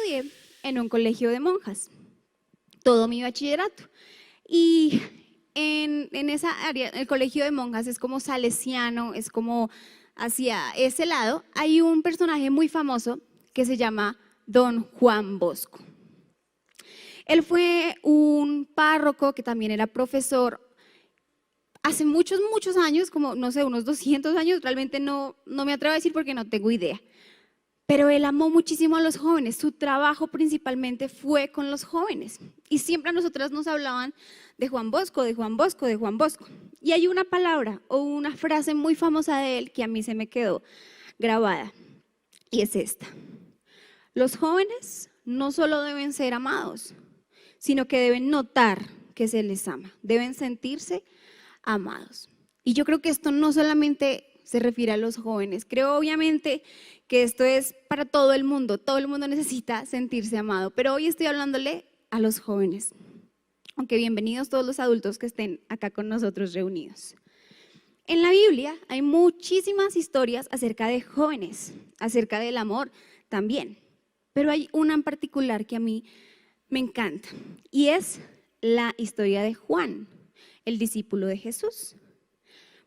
estudié en un colegio de monjas, todo mi bachillerato. Y en esa área, el colegio de monjas es como salesiano, es como hacia ese lado. Hay un personaje muy famoso que se llama Don Juan Bosco. Él fue un párroco que también era profesor hace muchos, muchos años, como no sé, unos 200 años, realmente no me atrevo a decir porque no tengo idea. Pero él amó muchísimo a los jóvenes, su trabajo principalmente fue con los jóvenes. Y siempre a nosotras nos hablaban de Juan Bosco, de Juan Bosco, de Juan Bosco. Y hay una palabra o una frase muy famosa de él que a mí se me quedó grabada. Y es esta: los jóvenes no solo deben ser amados, sino que deben notar que se les ama, deben sentirse amados. Y yo creo que esto no solamente se refiere a los jóvenes, creo obviamente que esto es para todo el mundo necesita sentirse amado, pero hoy estoy hablándole a los jóvenes, aunque bienvenidos todos los adultos que estén acá con nosotros reunidos. En la Biblia hay muchísimas historias acerca de jóvenes, acerca del amor también, pero hay una en particular que a mí me encanta y es la historia de Juan, el discípulo de Jesús.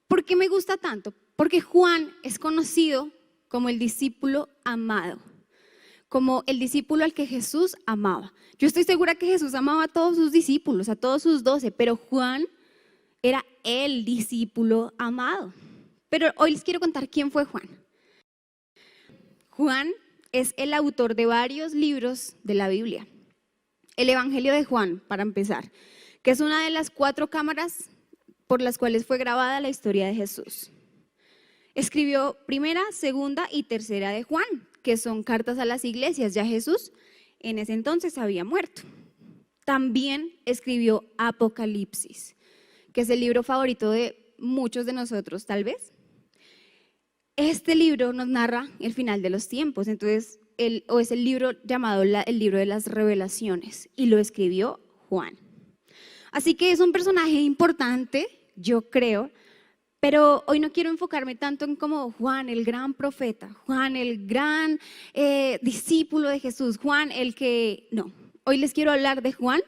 ¿Por qué me gusta tanto? Porque Juan es conocido como el discípulo amado, como el discípulo al que Jesús amaba. Yo estoy segura que Jesús amaba a todos sus discípulos, a todos sus 12, pero Juan era el discípulo amado. Pero hoy les quiero contar quién fue Juan. Juan es el autor de varios libros de la Biblia. El Evangelio de Juan, para empezar, que es una de las 4 cámaras por las cuales fue grabada la historia de Jesús. Escribió primera, segunda y tercera de Juan, que son cartas a las iglesias. Ya Jesús en ese entonces había muerto. También escribió Apocalipsis, que es el libro favorito de muchos de nosotros, tal vez. Este libro nos narra el final de los tiempos, entonces, es el libro llamado el libro de las revelaciones, y lo escribió Juan. Así que es un personaje importante, yo creo, pero hoy no quiero enfocarme tanto en como Juan, el gran profeta, Juan, el gran discípulo de Jesús, Juan, no. Hoy les quiero hablar de Juan,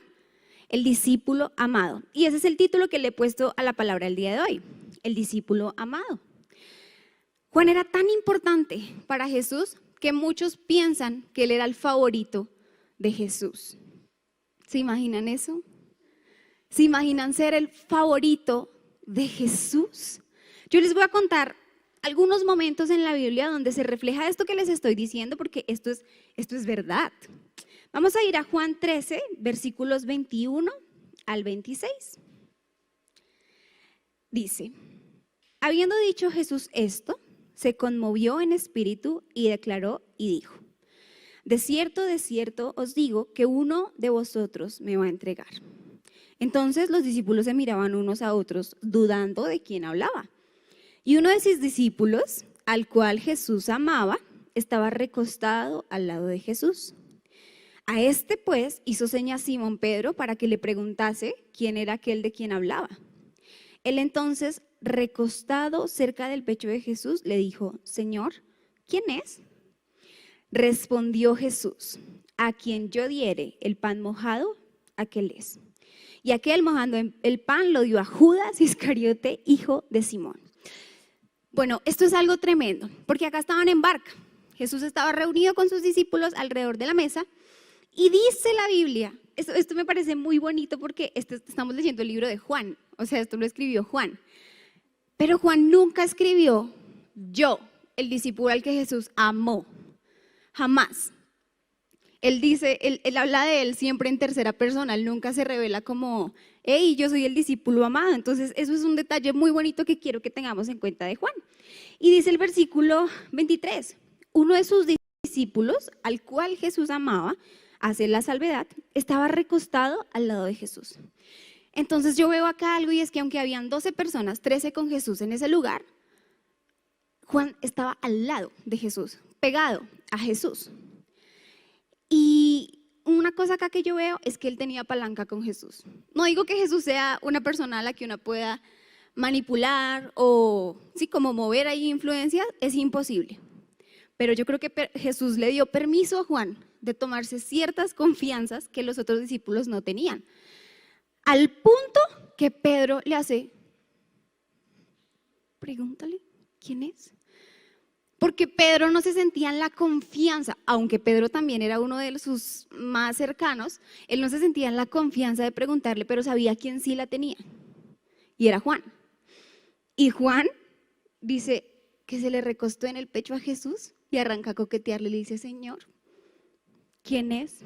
el discípulo amado. Y ese es el título que le he puesto a la palabra el día de hoy, el discípulo amado. Juan era tan importante para Jesús que muchos piensan que él era el favorito de Jesús. ¿Se imaginan eso? ¿Se imaginan ser el favorito de Jesús? Yo les voy a contar algunos momentos en la Biblia donde se refleja esto que les estoy diciendo, porque esto es verdad. Vamos a ir a Juan 13, versículos 21 al 26. Dice: habiendo dicho Jesús esto, se conmovió en espíritu y declaró y dijo: de cierto os digo que uno de vosotros me va a entregar. Entonces los discípulos se miraban unos a otros, dudando de quién hablaba. Y uno de sus discípulos, al cual Jesús amaba, estaba recostado al lado de Jesús. A este pues hizo seña Simón Pedro para que le preguntase quién era aquel de quien hablaba. Él entonces, recostado cerca del pecho de Jesús, le dijo: Señor, ¿quién es? Respondió Jesús: a quien yo diere el pan mojado, aquel es. Y aquel mojando el pan lo dio a Judas Iscariote, hijo de Simón. Bueno, esto es algo tremendo, porque acá estaban en barca. Jesús estaba reunido con sus discípulos alrededor de la mesa y dice la Biblia, esto me parece muy bonito porque estamos leyendo el libro de Juan, o sea, esto lo escribió Juan. Pero Juan nunca escribió yo, el discípulo al que Jesús amó, jamás. Él dice, él habla de él siempre en tercera persona, él nunca se revela como, hey, yo soy el discípulo amado. Entonces eso es un detalle muy bonito que quiero que tengamos en cuenta de Juan. Y dice el versículo 23, uno de sus discípulos, al cual Jesús amaba, hace la salvedad, estaba recostado al lado de Jesús. Entonces yo veo acá algo, y es que aunque habían 12 personas, 13 con Jesús en ese lugar, Juan estaba al lado de Jesús, pegado a Jesús. Y una cosa acá que yo veo es que él tenía palanca con Jesús. No digo que Jesús sea una persona a la que uno pueda manipular o sí, como mover ahí influencias, es imposible. Pero yo creo que Jesús le dio permiso a Juan de tomarse ciertas confianzas que los otros discípulos no tenían. Al punto que Pedro le hace, pregúntale, ¿quién es? Porque Pedro no se sentía en la confianza, aunque Pedro también era uno de sus más cercanos, él no se sentía en la confianza de preguntarle, pero sabía quién sí la tenía, y era Juan. Y Juan dice que se le recostó en el pecho a Jesús y arranca a coquetearle y le dice, Señor, ¿quién es?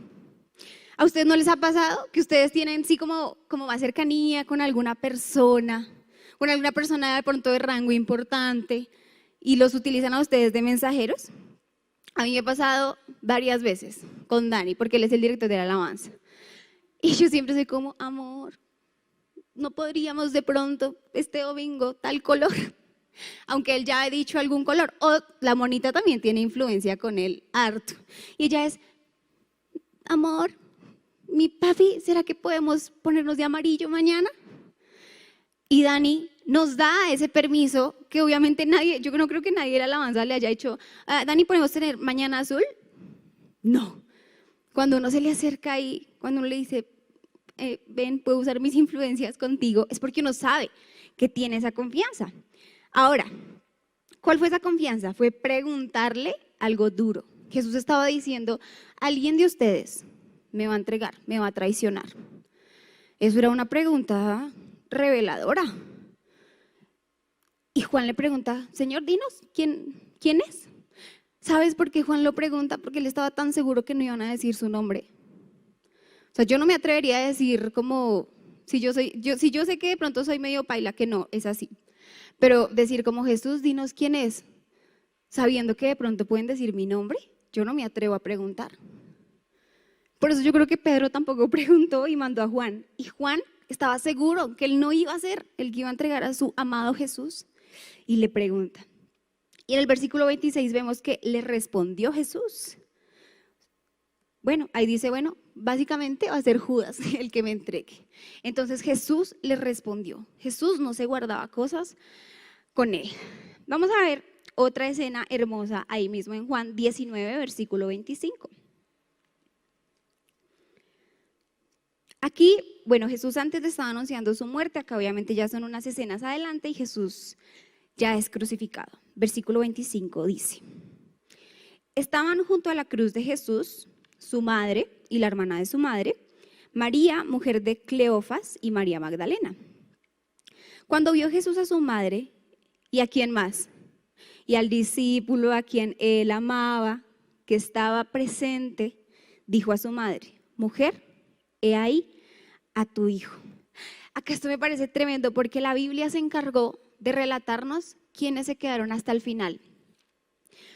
¿A ustedes no les ha pasado que ustedes tienen sí como más cercanía con alguna persona de pronto de rango importante y los utilizan a ustedes de mensajeros? A mí me ha pasado varias veces con Dani, porque él es el director de la alabanza. Y yo siempre soy como, amor, no podríamos de pronto este domingo tal color, aunque él ya ha dicho algún color. O la monita también tiene influencia con él harto. Y ella es, amor, mi papi, ¿será que podemos ponernos de amarillo mañana? Y Dani nos da ese permiso que obviamente nadie, yo no creo que nadie de la alabanza le haya dicho, Dani, ¿podemos tener mañana azul? No. Cuando uno se le acerca y cuando uno le dice, ven, puedo usar mis influencias contigo, es porque uno sabe que tiene esa confianza. Ahora, ¿cuál fue esa confianza? Fue preguntarle algo duro. Jesús estaba diciendo, alguien de ustedes me va a entregar, me va a traicionar. Eso era una pregunta reveladora. Y Juan le pregunta, Señor, dinos, ¿quién es? ¿Sabes por qué Juan lo pregunta? Porque él estaba tan seguro que no iban a decir su nombre. O sea, yo no me atrevería a decir como, si yo sé que de pronto soy medio paila, que no, es así. Pero decir como, Jesús, dinos quién es, sabiendo que de pronto pueden decir mi nombre, yo no me atrevo a preguntar. Por eso yo creo que Pedro tampoco preguntó y mandó a Juan. Y Juan estaba seguro que él no iba a ser el que iba a entregar a su amado Jesús. Y le pregunta. Y en el versículo 26 vemos que le respondió Jesús. Bueno, ahí dice, bueno, básicamente va a ser Judas el que me entregue. Entonces Jesús le respondió. Jesús no se guardaba cosas con él. Vamos a ver otra escena hermosa ahí mismo en Juan 19, versículo 25. Aquí, bueno, Jesús antes estaba anunciando su muerte, acá obviamente ya son unas escenas adelante y Jesús ya es crucificado. Versículo 25 dice, estaban junto a la cruz de Jesús, su madre y la hermana de su madre, María, mujer de Cleofas, y María Magdalena. Cuando vio Jesús a su madre, ¿y a quién más? Y al discípulo a quien él amaba, que estaba presente, dijo a su madre, mujer, he ahí a tu hijo. Acá esto me parece tremendo porque la Biblia se encargó de relatarnos quiénes se quedaron hasta el final.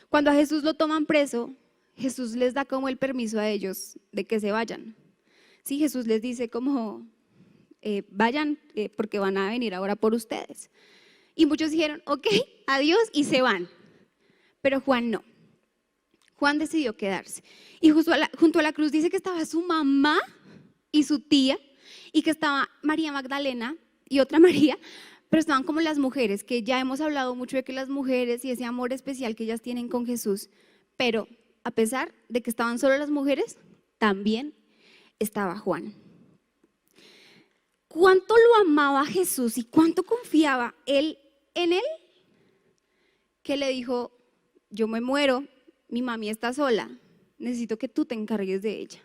Cuando a Jesús lo toman preso, Jesús les da como el permiso a ellos de que se vayan. Sí, Jesús les dice como, vayan porque van a venir ahora por ustedes. Y muchos dijeron, ok, adiós, y se van. Pero Juan no. Juan decidió quedarse. Y junto a la cruz dice que estaba su mamá y su tía, y que estaba María Magdalena y otra María, pero estaban como las mujeres, que ya hemos hablado mucho de que las mujeres y ese amor especial que ellas tienen con Jesús, pero a pesar de que estaban solo las mujeres, también estaba Juan. ¿Cuánto lo amaba Jesús y cuánto confiaba él en él? Que le dijo, yo me muero, mi mami está sola, necesito que tú te encargues de ella.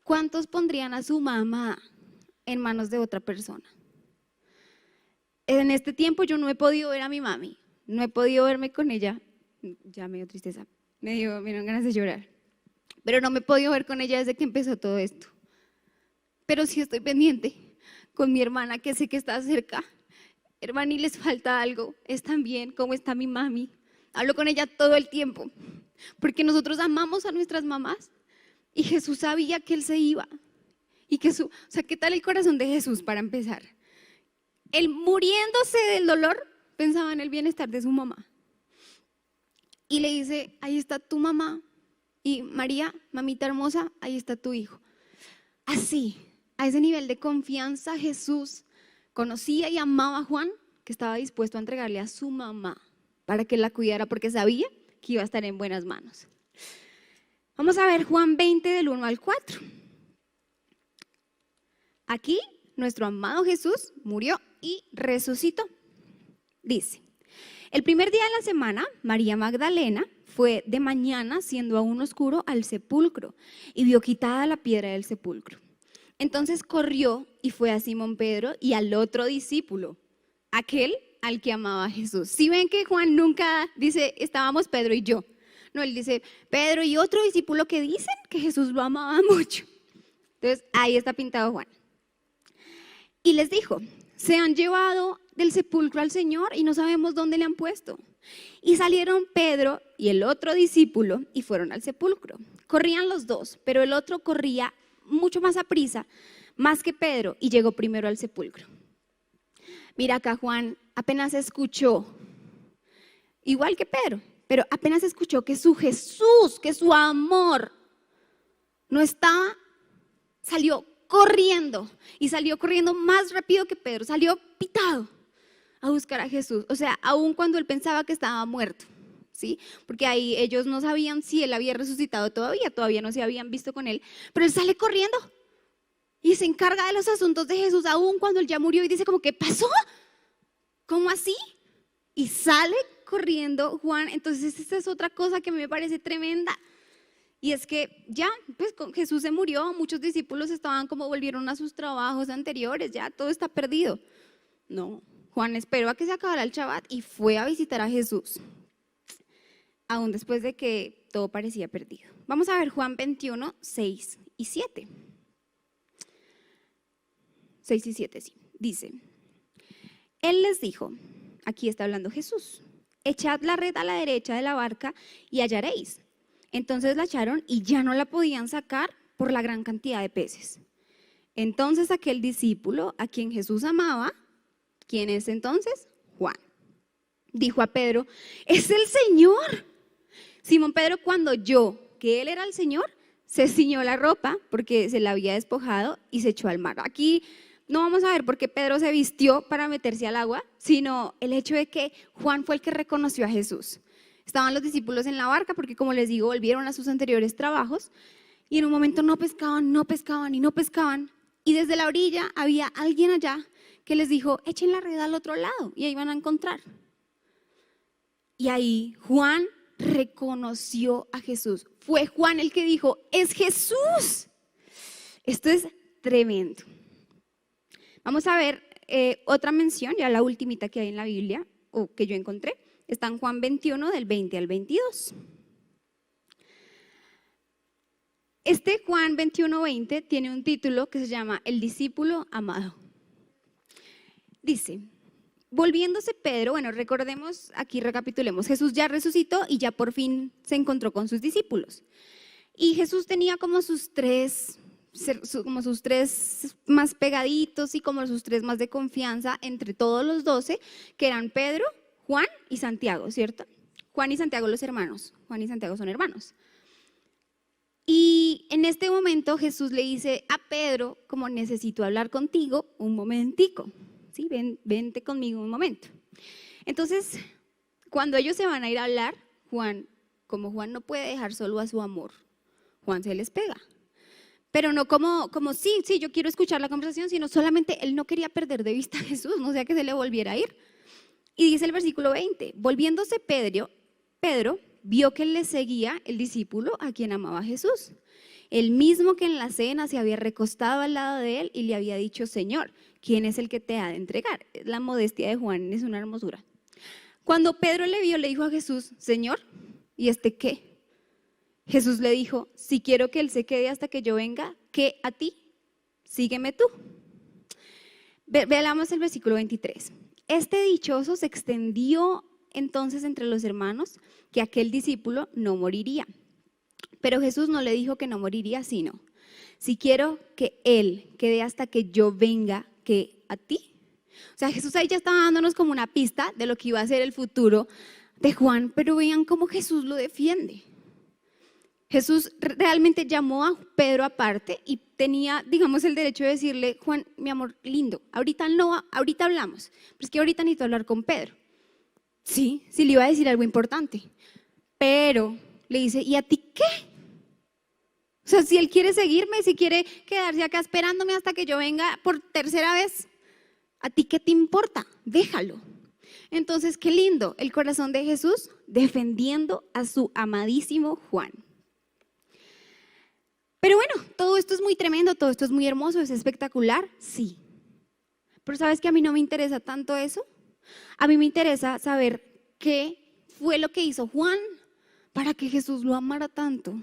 ¿Cuántos pondrían a su mamá en manos de otra persona? En este tiempo yo no he podido ver a mi mami, no he podido verme con ella, ya me dio tristeza, me dieron ganas de llorar, pero no me he podido ver con ella desde que empezó todo esto. Pero sí estoy pendiente con mi hermana, que sé que está cerca. Hermana, y les falta algo, ¿están bien? ¿Cómo está mi mami? Hablo con ella todo el tiempo, porque nosotros amamos a nuestras mamás y Jesús sabía que Él se iba. Y que ¿qué tal el corazón de Jesús para empezar? Él muriéndose del dolor pensaba en el bienestar de su mamá. Y le dice, ahí está tu mamá. Y María, mamita hermosa, ahí está tu hijo. Así, a ese nivel de confianza Jesús conocía y amaba a Juan, que estaba dispuesto a entregarle a su mamá para que la cuidara, porque sabía que iba a estar en buenas manos. Vamos a ver Juan 20 del 1 al 4. Aquí nuestro amado Jesús murió y resucitó. Dice, el primer día de la semana, María Magdalena fue de mañana, siendo aún oscuro, al sepulcro y vio quitada la piedra del sepulcro. Entonces corrió y fue a Simón Pedro y al otro discípulo, aquel al que amaba a Jesús. Si ven que Juan nunca dice, estábamos Pedro y yo. No, él dice, Pedro y otro discípulo que dicen que Jesús lo amaba mucho. Entonces, ahí está pintado Juan. Y les dijo, se han llevado del sepulcro al Señor y no sabemos dónde le han puesto. Y salieron Pedro y el otro discípulo y fueron al sepulcro. Corrían los dos, pero el otro corría mucho más aprisa, más que Pedro, y llegó primero al sepulcro. Mira acá Juan apenas escuchó, igual que Pedro, pero apenas escuchó que su Jesús, que su amor no estaba, salió corriendo y salió corriendo más rápido que Pedro, salió pitado a buscar a Jesús. O sea, aun cuando él pensaba que estaba muerto, ¿sí? Porque ahí ellos no sabían si él había resucitado todavía no se habían visto con él, pero él sale corriendo y se encarga de los asuntos de Jesús, aun cuando él ya murió, y dice como, ¿qué pasó? ¿Cómo así? Y sale corriendo Juan. Entonces esta es otra cosa que me parece tremenda. Y es que ya, pues Jesús se murió, muchos discípulos estaban como volvieron a sus trabajos anteriores, ya todo está perdido. No, Juan esperó a que se acabara el Shabbat y fue a visitar a Jesús, aún después de que todo parecía perdido. Vamos a ver Juan 21, 6 y 7. 6 y 7, sí. Dice, él les dijo, aquí está hablando Jesús, echad la red a la derecha de la barca y hallaréis. Entonces la echaron y ya no la podían sacar por la gran cantidad de peces. Entonces aquel discípulo a quien Jesús amaba, ¿quién es entonces? Juan. Dijo a Pedro, es el Señor. Simón Pedro, cuando oyó que él era el Señor, se ciñó la ropa porque se la había despojado y se echó al mar. Aquí no vamos a ver por qué Pedro se vistió para meterse al agua, sino el hecho de que Juan fue el que reconoció a Jesús. Estaban los discípulos en la barca porque, como les digo, volvieron a sus anteriores trabajos y en un momento no pescaban. Y desde la orilla había alguien allá que les dijo, echen la red al otro lado y ahí van a encontrar. Y ahí Juan reconoció a Jesús. Fue Juan el que dijo, es Jesús. Esto es tremendo. Vamos a ver otra mención, ya la ultimita que hay en la Biblia, o que yo encontré. Está en Juan 21 del 20 al 22. Este Juan 21, 20 tiene un título que se llama El discípulo amado. Dice, volviéndose Pedro, bueno, recordemos, aquí recapitulemos, Jesús ya resucitó y ya por fin se encontró con sus discípulos. Y Jesús tenía como sus tres más pegaditos y como sus tres más de confianza entre todos los 12, que eran Pedro, Juan y Santiago, ¿cierto? Juan y Santiago los hermanos, Juan y Santiago son hermanos. Y en este momento Jesús le dice a Pedro, como necesito hablar contigo un momentico, ¿sí? Vente conmigo un momento. Entonces, cuando ellos se van a ir a hablar, como Juan no puede dejar solo a su amor, Juan se les pega. Pero no como sí, yo quiero escuchar la conversación, sino solamente él no quería perder de vista a Jesús, no sea que se le volviera a ir. Y dice el versículo 20, volviéndose Pedro vio que le seguía el discípulo a quien amaba a Jesús, el mismo que en la cena se había recostado al lado de él y le había dicho, Señor, ¿quién es el que te ha de entregar? La modestia de Juan es una hermosura. Cuando Pedro le vio, le dijo a Jesús, Señor, ¿y este qué? Jesús le dijo, si quiero que él se quede hasta que yo venga, ¿qué a ti? Sígueme tú. Veamos el versículo 23. Este dichoso se extendió entonces entre los hermanos que aquel discípulo no moriría. Pero Jesús no le dijo que no moriría, sino, si quiero que él quede hasta que yo venga, ¿qué a ti? O sea, Jesús ahí ya estaba dándonos como una pista de lo que iba a ser el futuro de Juan, pero vean cómo Jesús lo defiende. Jesús realmente llamó a Pedro aparte y tenía, digamos, el derecho de decirle, Juan, mi amor lindo, ahorita hablamos, pero es que ahorita necesito hablar con Pedro. Sí le iba a decir algo importante, pero le dice, ¿y a ti qué? sea, si él quiere seguirme, si quiere quedarse acá esperándome hasta que yo venga por tercera vez, ¿a ti qué te importa? Déjalo. Entonces, qué lindo el corazón de Jesús defendiendo a su amadísimo Juan. Pero bueno, todo esto es muy tremendo, todo esto es muy hermoso, es espectacular, sí. Pero ¿sabes que a mí no me interesa tanto eso? A mí me interesa saber qué fue lo que hizo Juan para que Jesús lo amara tanto.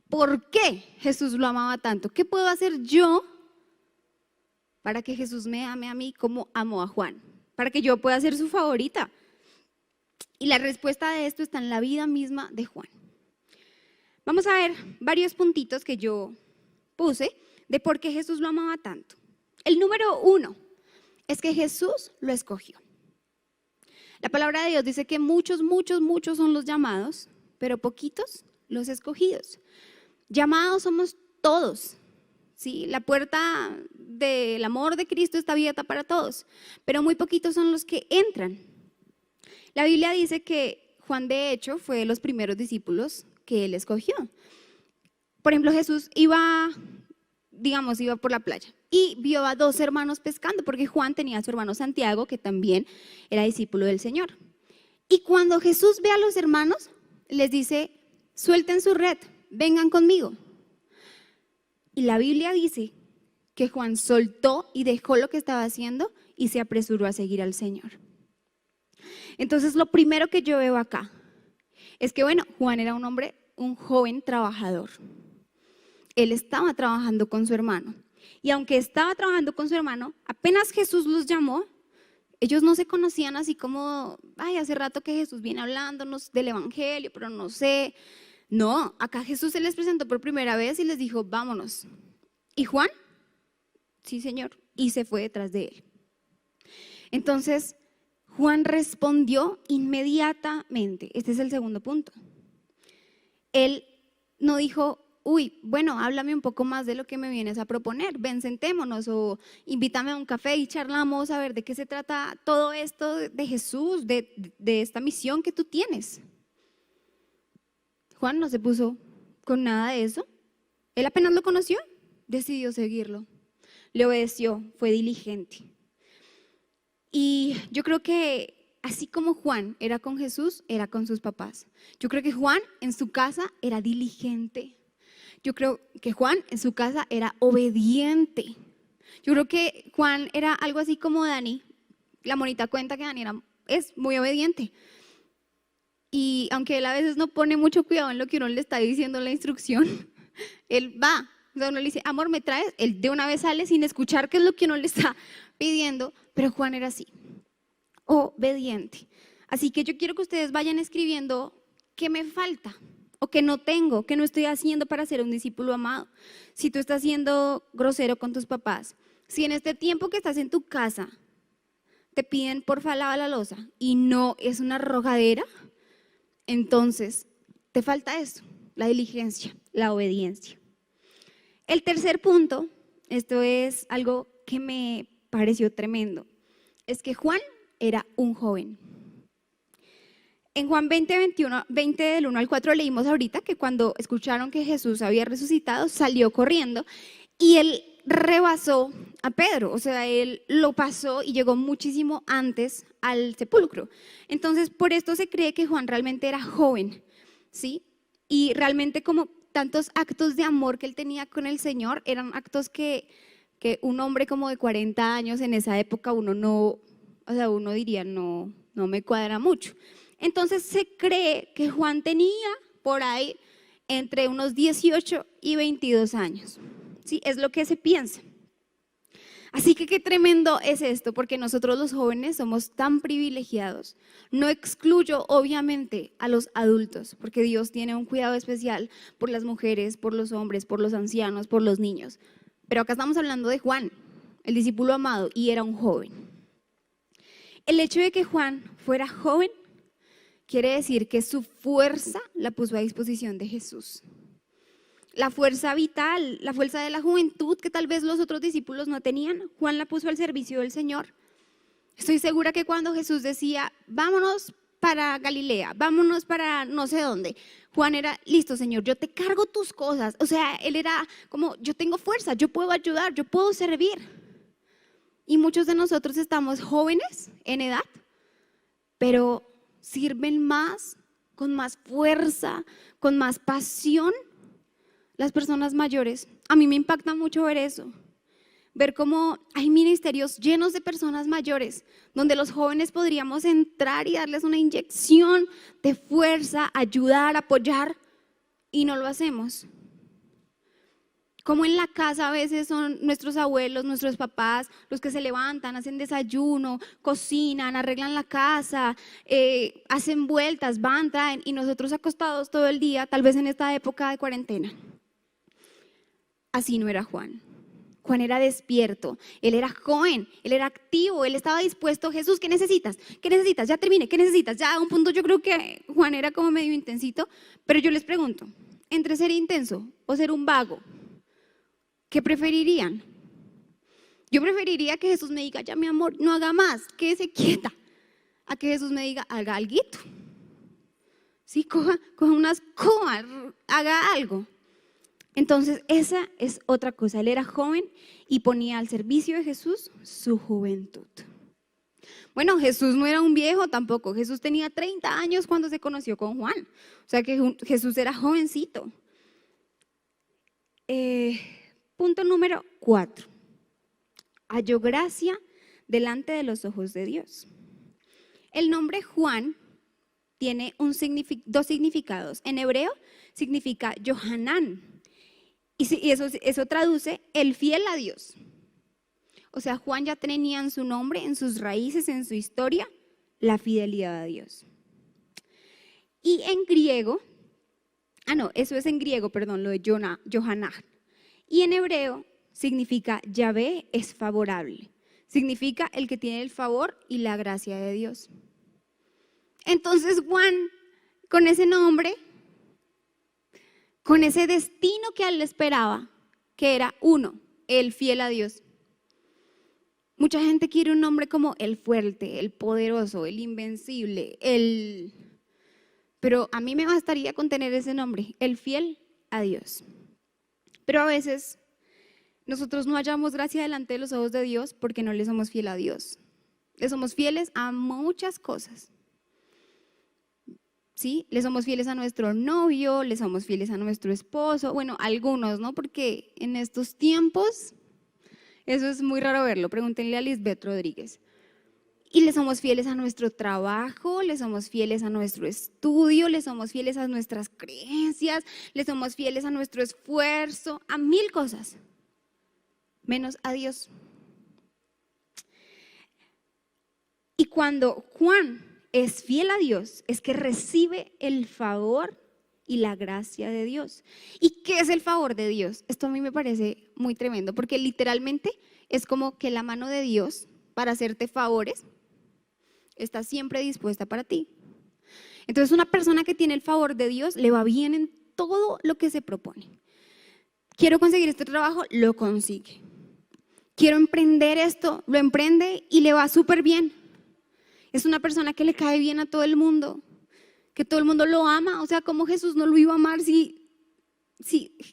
¿Por qué Jesús lo amaba tanto? ¿Qué puedo hacer yo para que Jesús me ame a mí como amó a Juan? Para que yo pueda ser su favorita. Y la respuesta de esto está en la vida misma de Juan. Vamos a ver varios puntitos que yo puse de por qué Jesús lo amaba tanto. El número 1 es que Jesús lo escogió. La palabra de Dios dice que muchos son los llamados, pero poquitos los escogidos. Llamados somos todos, ¿sí? La puerta del amor de Cristo está abierta para todos, pero muy poquitos son los que entran. La Biblia dice que Juan, de hecho, fue de los primeros discípulos que él escogió. Por ejemplo, Jesús iba por la playa y vio a 2 hermanos pescando, porque Juan tenía a su hermano Santiago, que también era discípulo del Señor. Y cuando Jesús ve a los hermanos, les dice: suelten su red, vengan conmigo. Y la Biblia dice que Juan soltó y dejó lo que estaba haciendo y se apresuró a seguir al Señor. Entonces, lo primero que yo veo acá es que, bueno, Juan era un joven trabajador. Él estaba trabajando con su hermano. Y aunque estaba trabajando con su hermano, apenas Jesús los llamó, ellos no se conocían así como, ay, hace rato que Jesús viene hablándonos del evangelio, pero no sé. No, acá Jesús se les presentó por primera vez y les dijo: vámonos. ¿Y Juan? Sí, Señor. Y se fue detrás de él. Entonces, Juan respondió inmediatamente. Este es el segundo punto. Él no dijo: uy, bueno, háblame un poco más de lo que me vienes a proponer, ven, sentémonos, o invítame a un café y charlamos a ver de qué se trata todo esto de Jesús, de esta misión que tú tienes. Juan no se puso con nada de eso. Él apenas lo conoció, decidió seguirlo, le obedeció, fue diligente. Y yo creo que así como Juan era con Jesús, era con sus papás. Yo creo que Juan en su casa era diligente. Yo creo que Juan en su casa era obediente. Yo creo que Juan era algo así como Dani. La monita cuenta que Dani es muy obediente. Y aunque él a veces no pone mucho cuidado en lo que uno le está diciendo en la instrucción, él va. O sea, uno le dice: amor, ¿me traes? Él de una vez sale sin escuchar qué es lo que uno le está pidiendo. Pero Juan era así, obediente. Así que yo quiero que ustedes vayan escribiendo qué me falta o qué no tengo, qué no estoy haciendo para ser un discípulo amado. Si tú estás siendo grosero con tus papás, si en este tiempo que estás en tu casa te piden porfa lava la loza y no es una rogadera, entonces te falta eso, la diligencia, la obediencia. El tercer punto, esto es algo que me pareció tremendo, es que Juan era un joven. En Juan 20 del 1 al 4 leímos ahorita que cuando escucharon que Jesús había resucitado, salió corriendo y él rebasó a Pedro, o sea, él lo pasó y llegó muchísimo antes al sepulcro. Entonces, por esto se cree que Juan realmente era joven, ¿sí? Y realmente, como tantos actos de amor que él tenía con el Señor, eran actos que un hombre como de 40 años en esa época uno diría, no me cuadra mucho. Entonces se cree que Juan tenía por ahí entre unos 18 y 22 años. Sí, es lo que se piensa. Así que qué tremendo es esto, porque nosotros los jóvenes somos tan privilegiados. No excluyo obviamente a los adultos, porque Dios tiene un cuidado especial por las mujeres, por los hombres, por los ancianos, por los niños. Pero acá estamos hablando de Juan, el discípulo amado, y era un joven. El hecho de que Juan fuera joven quiere decir que su fuerza la puso a disposición de Jesús. La fuerza vital, la fuerza de la juventud que tal vez los otros discípulos no tenían, Juan la puso al servicio del Señor. Estoy segura que cuando Jesús decía, vámonos para Galilea, vámonos para no sé dónde. Juan era, listo, Señor, yo te cargo tus cosas. O sea, él era como, yo tengo fuerza, yo puedo ayudar, yo puedo servir. Y muchos de nosotros estamos jóvenes en edad, pero sirven más, con más fuerza, con más pasión las personas mayores. A mí me impacta mucho ver eso. Ver cómo hay ministerios llenos de personas mayores, donde los jóvenes podríamos entrar y darles una inyección de fuerza, ayudar, apoyar, y no lo hacemos. Como en la casa a veces son nuestros abuelos, nuestros papás, los que se levantan, hacen desayuno, cocinan, arreglan la casa, hacen vueltas, van, traen, y nosotros acostados todo el día, tal vez en esta época de cuarentena. Así no era Juan. Juan era despierto, él era joven, él era activo, él estaba dispuesto. Jesús, ¿qué necesitas? ¿Qué necesitas? Ya terminé, ¿qué necesitas? Ya a un punto yo creo que Juan era como medio intensito, pero yo les pregunto, entre ser intenso o ser un vago, ¿qué preferirían? Yo preferiría que Jesús me diga, ya mi amor, no haga más, quédese quieta, a que Jesús me diga, haga alguito. Sí, coja una escoba, haga algo. Entonces esa es otra cosa, él era joven y ponía al servicio de Jesús su juventud. Bueno, Jesús no era un viejo tampoco, Jesús tenía 30 años cuando se conoció con Juan, o sea que Jesús era jovencito. Punto número 4, halló gracia delante de los ojos de Dios. El nombre Juan tiene dos significados, en hebreo significa Yohanan. Y eso traduce el fiel a Dios. O sea, Juan ya tenía en su nombre, en sus raíces, en su historia, la fidelidad a Dios. Y en griego, eso es en griego, perdón, lo de Yohanan. Y en hebreo significa Yahvé es favorable. Significa el que tiene el favor y la gracia de Dios. Entonces Juan, con ese nombre, con ese destino que a él le esperaba, que era uno, el fiel a Dios. Mucha gente quiere un nombre como el fuerte, el poderoso, el invencible, pero a mí me bastaría con tener ese nombre, el fiel a Dios. Pero a veces nosotros no hallamos gracia delante de los ojos de Dios porque no le somos fiel a Dios. Le somos fieles a muchas cosas. ¿Sí? Le somos fieles a nuestro novio, le somos fieles a nuestro esposo, bueno, algunos, ¿no? Porque en estos tiempos, eso es muy raro verlo, pregúntenle a Lisbeth Rodríguez. Y le somos fieles a nuestro trabajo, le somos fieles a nuestro estudio, le somos fieles a nuestras creencias, le somos fieles a nuestro esfuerzo, a 1000 cosas, menos a Dios. Y cuando Juan es fiel a Dios, es que recibe el favor y la gracia de Dios. ¿Y qué es el favor de Dios? Esto a mí me parece muy tremendo, porque literalmente es como que la mano de Dios para hacerte favores está siempre dispuesta para ti. Entonces una persona que tiene el favor de Dios le va bien en todo lo que se propone. Quiero conseguir este trabajo, lo consigue. Quiero emprender esto, lo emprende y le va súper bien. Es una persona que le cae bien a todo el mundo, que todo el mundo lo ama. O sea, ¿cómo Jesús no lo iba a amar si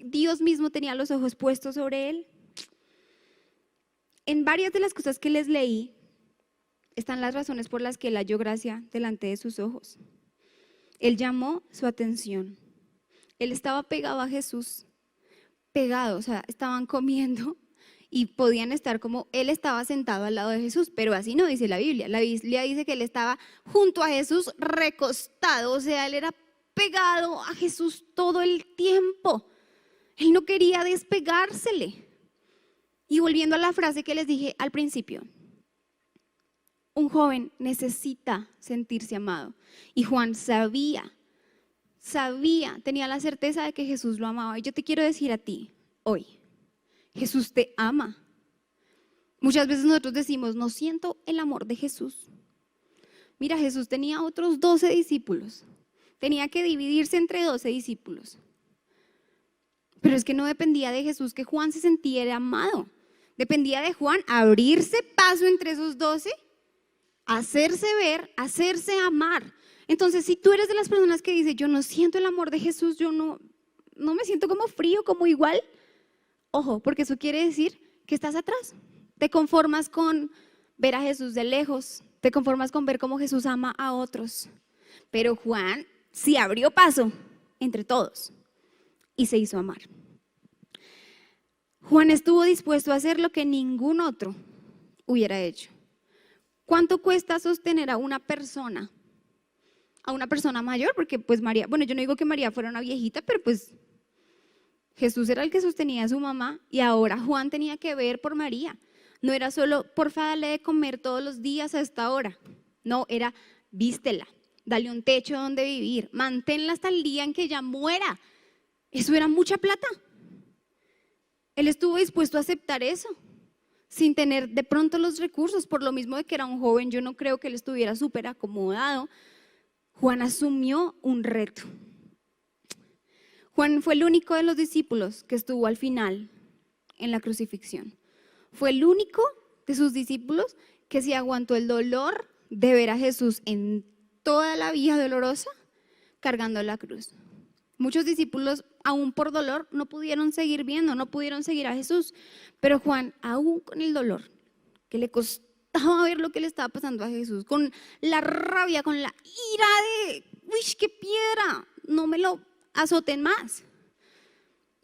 Dios mismo tenía los ojos puestos sobre él? En varias de las cosas que les leí están las razones por las que él halló gracia delante de sus ojos. Él llamó su atención. Él estaba pegado a Jesús, pegado, o sea, estaban comiendo y podían estar como él estaba sentado al lado de Jesús, pero así no dice la Biblia. La Biblia dice que él estaba junto a Jesús recostado, o sea, él era pegado a Jesús todo el tiempo. Él no quería despegársele. Y volviendo a la frase que les dije al principio, un joven necesita sentirse amado. Y Juan sabía, tenía la certeza de que Jesús lo amaba. Y yo te quiero decir a ti hoy, Jesús te ama. Muchas veces nosotros decimos, no siento el amor de Jesús. Mira, Jesús tenía otros 12 discípulos. Tenía que dividirse entre 12 discípulos. Pero es que no dependía de Jesús que Juan se sintiera amado. Dependía de Juan abrirse paso entre esos 12, hacerse ver, hacerse amar. Entonces, si tú eres de las personas que dice, yo no siento el amor de Jesús, yo no me siento como frío, como igual, ojo, porque eso quiere decir que estás atrás. Te conformas con ver a Jesús de lejos, te conformas con ver cómo Jesús ama a otros. Pero Juan sí abrió paso entre todos y se hizo amar. Juan estuvo dispuesto a hacer lo que ningún otro hubiera hecho. ¿Cuánto cuesta sostener a una persona mayor? Porque pues María, bueno, yo no digo que María fuera una viejita, pero pues Jesús era el que sostenía a su mamá y ahora Juan tenía que ver por María. No era solo, porfa, dale de comer todos los días a esta hora. No, era, vístela, dale un techo donde vivir, manténla hasta el día en que ella muera. Eso era mucha plata. Él estuvo dispuesto a aceptar eso, sin tener de pronto los recursos, por lo mismo de que era un joven. Yo no creo que él estuviera súper acomodado. Juan asumió un reto. Juan fue el único de los discípulos que estuvo al final en la crucifixión. Fue el único de sus discípulos que se aguantó el dolor de ver a Jesús en toda la vía dolorosa cargando la cruz. Muchos discípulos, aún por dolor, no pudieron seguir viendo, no pudieron seguir a Jesús. Pero Juan, aún con el dolor, que le costaba ver lo que le estaba pasando a Jesús, con la rabia, con la ira de, uy, qué piedra, no me lo azoten más,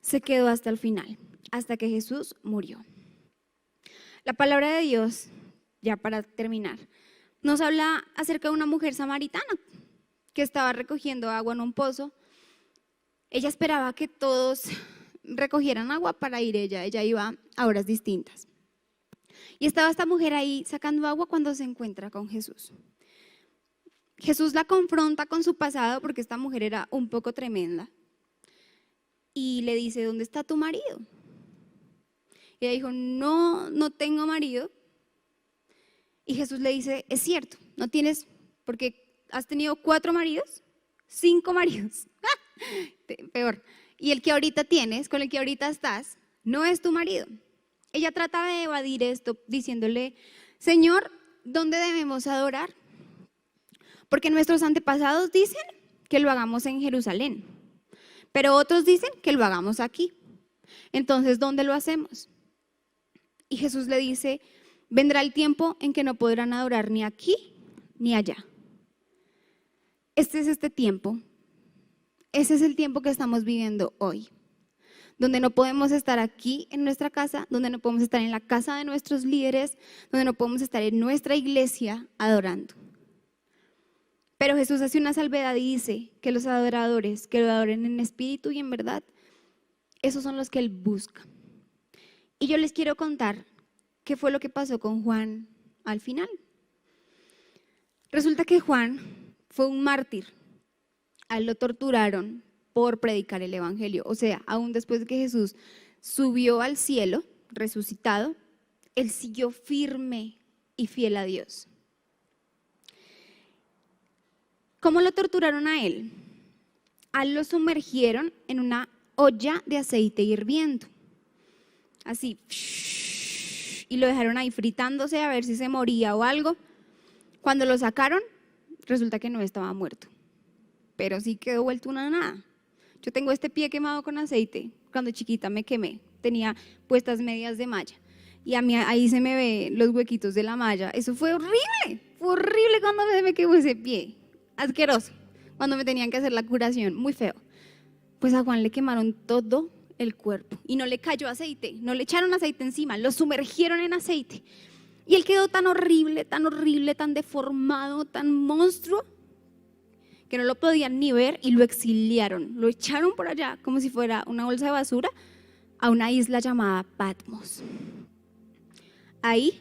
se quedó hasta el final, hasta que Jesús murió. La palabra de Dios, ya para terminar, nos habla acerca de una mujer samaritana que estaba recogiendo agua en un pozo. Ella esperaba que todos recogieran agua para ir ella iba a horas distintas. Y estaba esta mujer ahí sacando agua cuando se encuentra con Jesús. Jesús la confronta con su pasado porque esta mujer era un poco tremenda. Y le dice, ¿dónde está tu marido? Y ella dijo, no tengo marido. Y Jesús le dice, es cierto, no tienes, porque has tenido 4 maridos, 5 maridos. Peor. Y el que ahorita tienes, con el que ahorita estás, no es tu marido. Ella trata de evadir esto diciéndole, Señor, ¿dónde debemos adorar? Porque nuestros antepasados dicen que lo hagamos en Jerusalén, pero otros dicen que lo hagamos aquí. Entonces, ¿dónde lo hacemos? Y Jesús le dice, vendrá el tiempo en que no podrán adorar ni aquí ni allá. Este es este tiempo. Ese es el tiempo que estamos viviendo hoy, donde no podemos estar aquí en nuestra casa, donde no podemos estar en la casa de nuestros líderes, donde no podemos estar en nuestra iglesia adorando. Pero Jesús hace una salvedad y dice que los adoradores, que lo adoren en espíritu y en verdad, esos son los que Él busca. Y yo les quiero contar qué fue lo que pasó con Juan al final. Resulta que Juan fue un mártir. A él lo torturaron por predicar el evangelio. O sea, aún después de que Jesús subió al cielo, resucitado, él siguió firme y fiel a Dios. ¿Cómo lo torturaron a él? A él lo sumergieron en una olla de aceite hirviendo. Así. Y lo dejaron ahí fritándose a ver si se moría o algo. Cuando lo sacaron, resulta que no estaba muerto, pero sí quedó vuelto una nada. Yo tengo este pie quemado con aceite. Cuando chiquita me quemé, tenía puestas medias de malla y a mí ahí se me ven los huequitos de la malla. Eso fue horrible cuando se me quemó ese pie, asqueroso, cuando me tenían que hacer la curación, muy feo. Pues a Juan le quemaron todo el cuerpo y no le cayó aceite, no le echaron aceite encima, lo sumergieron en aceite y él quedó tan horrible, tan deformado, tan monstruo que no lo podían ni ver y lo exiliaron, lo echaron por allá como si fuera una bolsa de basura a una isla llamada Patmos. Ahí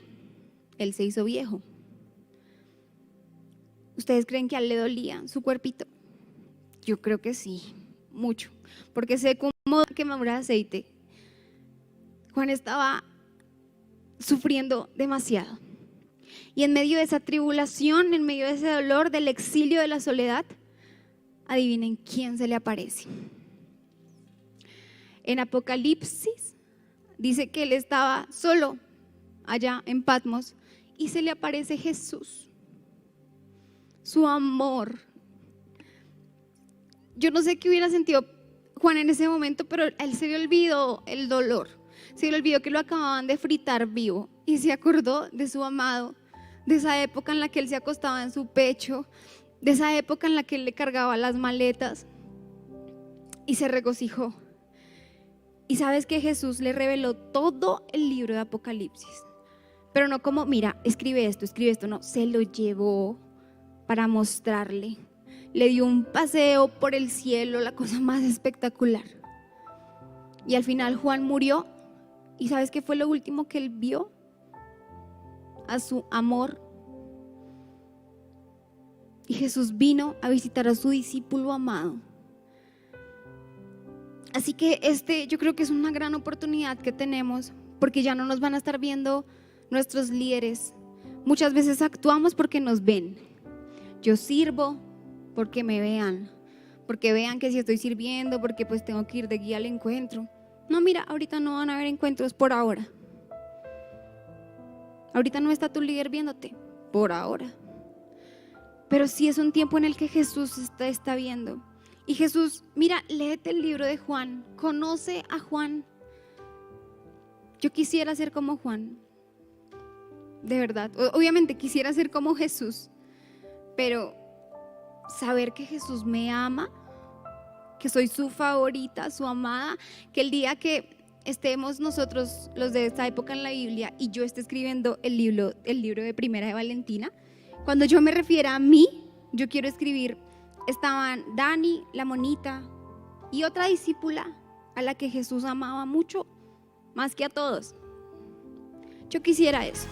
él se hizo viejo. ¿Ustedes creen que a él le dolía su cuerpito? Yo creo que sí, mucho, porque sé cómo quemadura de aceite. Juan estaba sufriendo demasiado. Y en medio de esa tribulación, en medio de ese dolor, del exilio, de la soledad, adivinen quién se le aparece. En Apocalipsis dice que él estaba solo allá en Patmos y se le aparece Jesús, su amor, Yo no sé qué hubiera sentido Juan en ese momento, pero a él se le olvidó el dolor, se le olvidó que lo acababan de fritar vivo y se acordó de su amado, de esa época en la que él se acostaba en su pecho, de esa época en la que él le cargaba las maletas y se regocijó. Y sabes que Jesús le reveló todo el libro de Apocalipsis, pero no como, mira, escribe esto, no, se lo llevó para mostrarle. Le dio un paseo por el cielo, la cosa más espectacular. Y al final Juan murió. ¿Y sabes qué fue lo último que él vio? A su amor. Y Jesús vino a visitar a su discípulo amado. Así que yo creo que es una gran oportunidad que tenemos, porque ya no nos van a estar viendo nuestros líderes. Muchas veces actuamos porque nos ven. Yo sirvo porque me vean, porque vean que si estoy sirviendo, porque pues tengo que ir de guía al encuentro. No, mira, ahorita no van a haber encuentros por ahora. Ahorita no está tu líder viéndote, por ahora. Pero sí es un tiempo en el que Jesús está viendo. Y Jesús, mira, léete el libro de Juan, conoce a Juan. Yo quisiera ser como Juan, de verdad. Obviamente quisiera ser como Jesús, pero saber que Jesús me ama, que soy su favorita, su amada, que el día que estemos nosotros, los de esta época en la Biblia, y yo esté escribiendo el libro de Primera de Valentina, cuando yo me refiera a mí, yo quiero escribir, estaban Dani, la monita, y otra discípula a la que Jesús amaba mucho, más que a todos. Yo quisiera eso.